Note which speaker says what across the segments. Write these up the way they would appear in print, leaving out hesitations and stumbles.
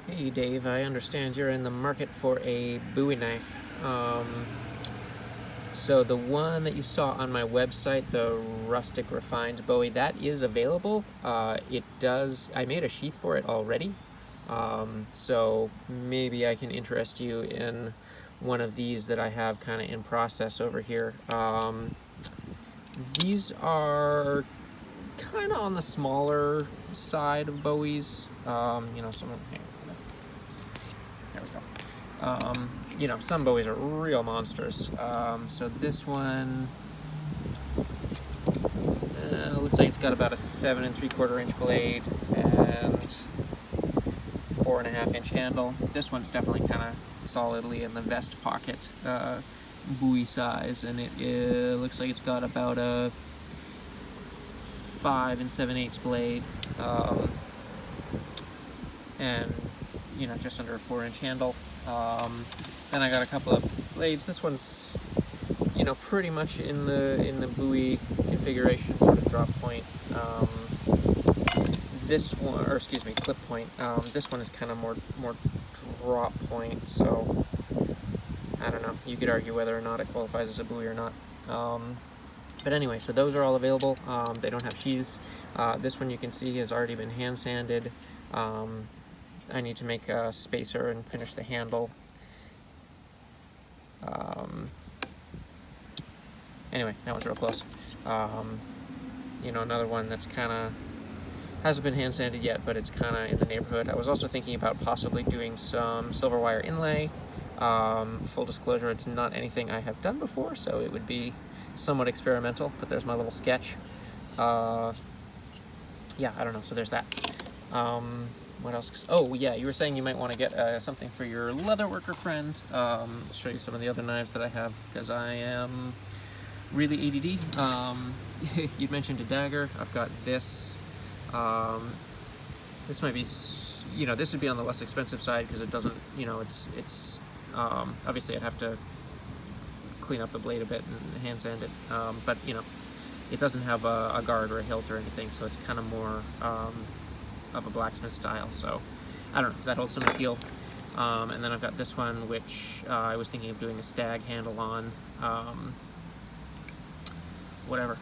Speaker 1: Hey Dave, I understand you're in the market for a Bowie knife. So the one that you saw on my website, the rustic refined Bowie, that is available. I made a sheath for it already. So maybe I can interest you in one of these that I have kind of in process over here. These are kind of on the smaller side of Bowies. There we go. Some Bowies are real monsters. So this one looks like it's got about a 7 3/4 inch blade and 4.5 inch handle. This one's definitely kind of solidly in the vest pocket Bowie size, and it looks like it's got about a 5 7/8 blade, and just under a 4 inch handle. Then I got a couple of blades. This one's pretty much in the Bowie configuration, sort of drop point. This one, or excuse me, clip point. This one is kind of more drop point. So I don't know. You could argue whether or not it qualifies as a Bowie or not. But anyway, so those are all available. They don't have sheaths. This one you can see has already been hand sanded. I need to make a spacer and finish the handle. Anyway, that was real close. Another one that's kind of hasn't been hand sanded yet, but it's kind of in the neighborhood. I was also thinking about possibly doing some silver wire inlay. Full disclosure, it's not anything I have done before, so it would be somewhat experimental, but there's my little sketch. Yeah, I don't know, so there's that. What else? Oh, yeah, you were saying you might want to get something for your leatherworker friend. I'll show you some of the other knives that I have, because I am really ADD. You'd mentioned a dagger. I've got this. This might be, this would be on the less expensive side, because it doesn't, it's obviously I'd have to clean up the blade a bit and hand sand it, but it doesn't have a guard or a hilt or anything, so it's kind of more of a blacksmith style. So I don't know if that holds some appeal. And then I've got this one, which I was thinking of doing a stag handle on. Whatever.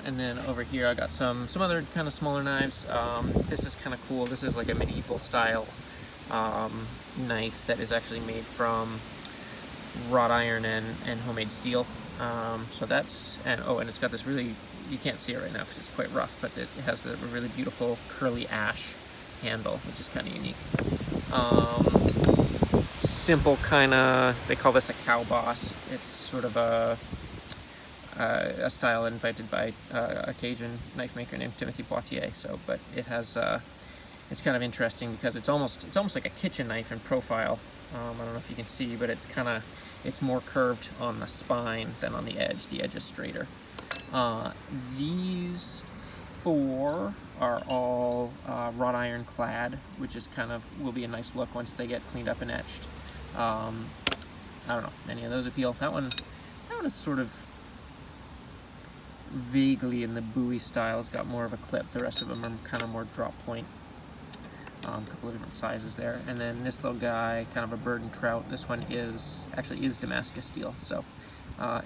Speaker 1: And then over here I got some other kind of smaller knives. This is kind of cool. This is like a medieval style knife that is actually made from wrought iron and homemade steel. So that's, and it's got this really, you can't see it right now because it's quite rough, but it has the really beautiful curly ash handle, which is kind of unique. Simple kind of, they call this a cow boss. It's sort of a style invented by a Cajun knife maker named Timothy Poitier. So, but it has, it's kind of interesting because it's almost like a kitchen knife in profile. I don't know if you can see, but it's more curved on the spine than on the edge. The edge is straighter. These four are all wrought iron clad, which is will be a nice look once they get cleaned up and etched. I don't know, any of those appeal. That one is sort of vaguely in the Bowie style. It's got more of a clip. The rest of them are kind of more drop point. A couple of different sizes there. And then this little guy, kind of a bird and trout. This one is Damascus steel. So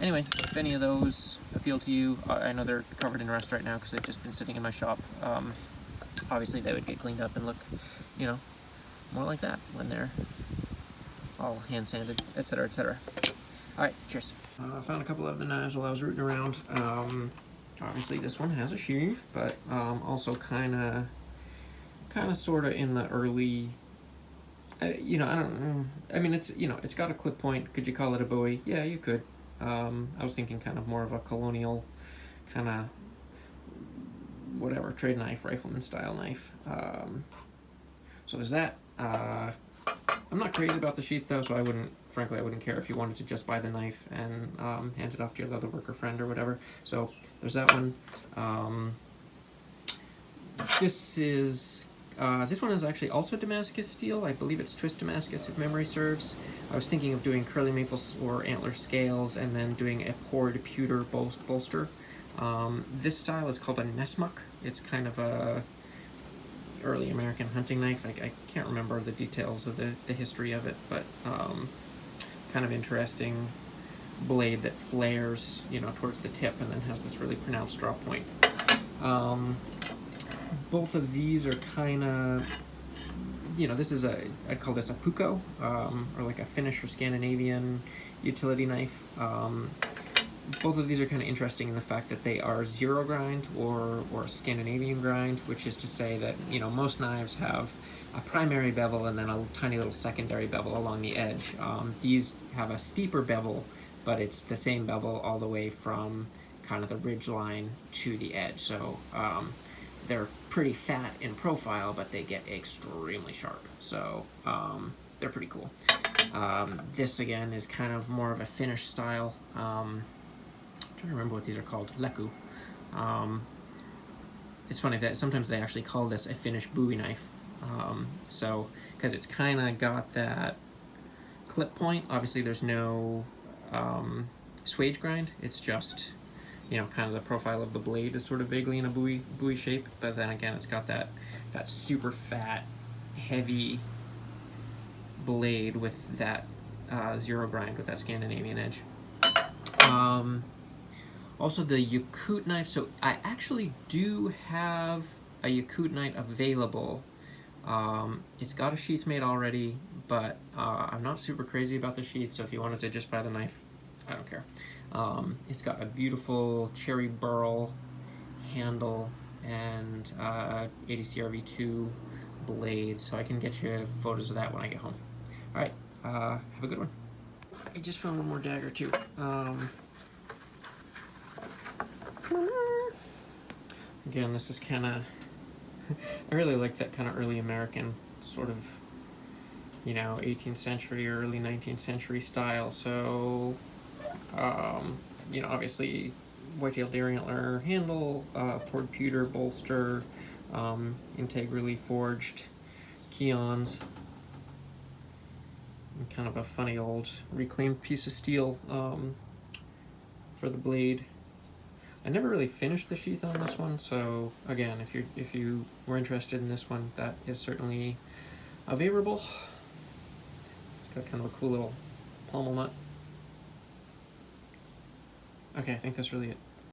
Speaker 1: anyway, if any of those appeal to you, I know they're covered in rust right now because they've just been sitting in my shop. Obviously they would get cleaned up and look, more like that when they're all hand sanded, etc., etc. All right, cheers. I found a couple of the knives while I was rooting around. Obviously this one has a sheath, but also kind of sort of in the early, I don't know. I mean, it's got a clip point. Could you call it a Bowie? Yeah, you could. I was thinking kind of more of a colonial, kind of whatever, trade knife, rifleman style knife. So there's that. I'm not crazy about the sheath though, so I wouldn't care if you wanted to just buy the knife and hand it off to your leatherworker friend or whatever. So there's that one. This one is actually also Damascus steel. I believe it's Twist Damascus if memory serves. I was thinking of doing curly maple or antler scales and then doing a poured pewter bolster. This style is called a Nessmuck. It's kind of early American hunting knife. I can't remember the details of the history of it, but kind of interesting blade that flares, you know, towards the tip and then has this really pronounced drop point. Both of these are kind of, you know, this is I'd call this a puukko, or like a Finnish or Scandinavian utility knife. Both of these are kind of interesting in the fact that they are zero grind or Scandinavian grind, which is to say that, you know, most knives have a primary bevel and then a tiny little secondary bevel along the edge. These have a steeper bevel, but it's the same bevel all the way from kind of the ridge line to the edge. So they're pretty fat in profile, but they get extremely sharp. So they're pretty cool. This again is kind of more of a Finnish style. I'm trying to remember what these are called. Leku. It's funny that sometimes they actually call this a Finnish Bowie knife. So, because it's kind of got that clip point. Obviously, there's no swage grind. It's just, you know, kind of the profile of the blade is sort of vaguely in a Bowie shape. But then again, it's got that super fat, heavy blade with that zero grind with that Scandinavian edge. Also the Yakut knife. So I actually do have a Yakut knife available. It's got a sheath made already, but I'm not super crazy about the sheath, so if you wanted to just buy the knife, I don't care. It's got a beautiful cherry burl handle and 80 CRV2 blade, so I can get you photos of that when I get home. Alright, have a good one. I just found one more dagger too. Again, this is kind of, I really like that kind of early American sort of, you know, 18th century or early 19th century style. So, you know, obviously whitetail deer antler handle, poured pewter bolster, integrally forged keons, and kind of a funny old reclaimed piece of steel for the blade. I never really finished the sheath on this one, so again, if you were interested in this one, that is certainly available. It's got kind of a cool little pommel nut. Okay, I think that's really it.